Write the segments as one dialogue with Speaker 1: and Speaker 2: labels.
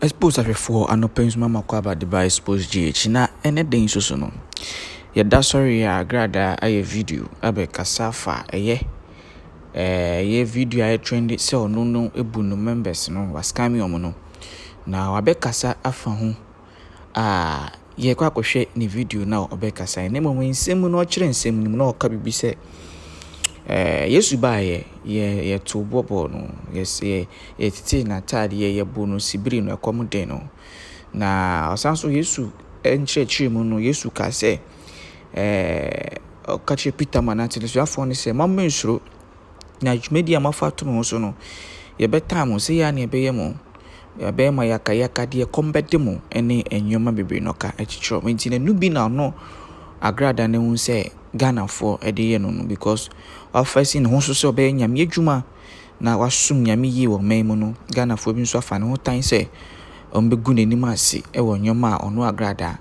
Speaker 1: Xposed after and opens mama kwaba the by Xposed GH na ene den so no. Ye da sorry ya Agradaa aye video abe kasafa ye video aye trendy se no ebu no members no waskami omo no. Na wabe kasa afa ho ye kwa kohwe ni video na obe kasa ne mo nsem no kire nsem ni na oka bibi se Yesu ba ye to bobo no yes ye titi na tade ye bo no sibiri no ekomden no na osanso Yesu enchechire mu no Yesu ka se okache Peter manati so afọ ne se mamma nsuro na jumedi amafa to mo so no ye beta mo se ya ne be ye mo ya be ma yaka de kombede mo ene enyoma bebre no ka echichiro nti na nubi na no Agradaa ne hu se Ghana for ye no because afasi ne ho so se obe nyame adwuma na wasum nyame yi wo memu no Ghana for bi nso afa ne ho tan se ombegu n'anim ase wo nyoma ono Agradaa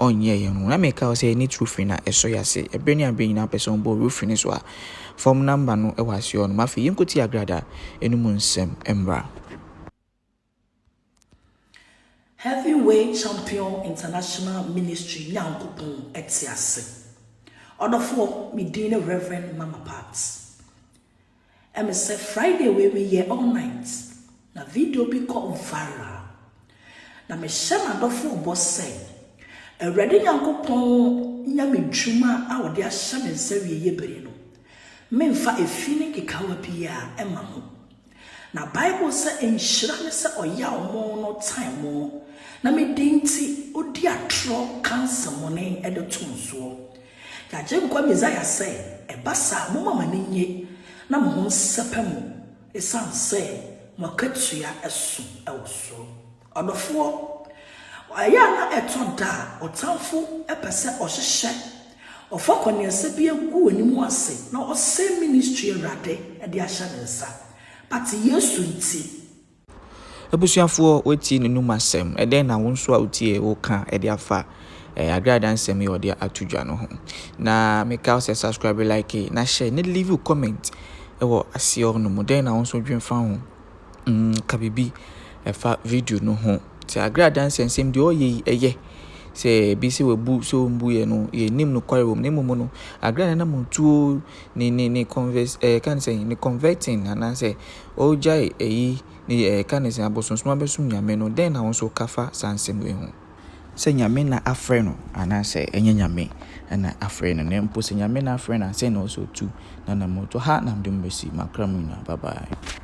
Speaker 1: onye ye no na meka o se ni trufi na eso ya se ebe ni abe nyina person bo rufi ni so a form number no wase ono mafi yinkoti Agradaa enum nsem embra.
Speaker 2: Heavyweight champion international ministry nyankopon etiase. Odofo me dine Reverend Mama Parts. And say Friday we here all night. Na video be called viral. Na me shema odofo boss say. E ready nyankopon nyame dwuma a wode ahye me nsa wie yebere no. Memfa efini kekawa bia ema ho. Na Bible say enhyira ne se oya omo no time mo. Na me dinti odi atro cancer money e de tonso. Ya jenkwa Messiah say e basa mo mama nenye na mo nsepem esan say mo katua eso e woso. Odofo aya na etonda otamfo epese ohyehye ofakone nse bi egu onimu ase na ose ministry rade e de ahya nsa but Yesu nti
Speaker 1: Ebusuafo weti ne numa sem eden na wonso a utie wo ka e de afa Agradaa nsem ye ode atudwa no ho na make us subscribe like na share ne leave comment wo ase no modern na wonso dwenfa ho kabibi efa video no ho ti Agradaa nsem de oye se bi se webu so mbu ye no ye nim no kware wo ne momo no Agradaa na montuo ni converse kan say ni converting na say ojai ni kan say abosonsoma besum nyame no den na wonso kafa sansem we ho se nyame na afre no ana say enye nyame na afre no ne mpo se nyame na afre na say na also tu na moto ha na mdem besi makramu na bye bye.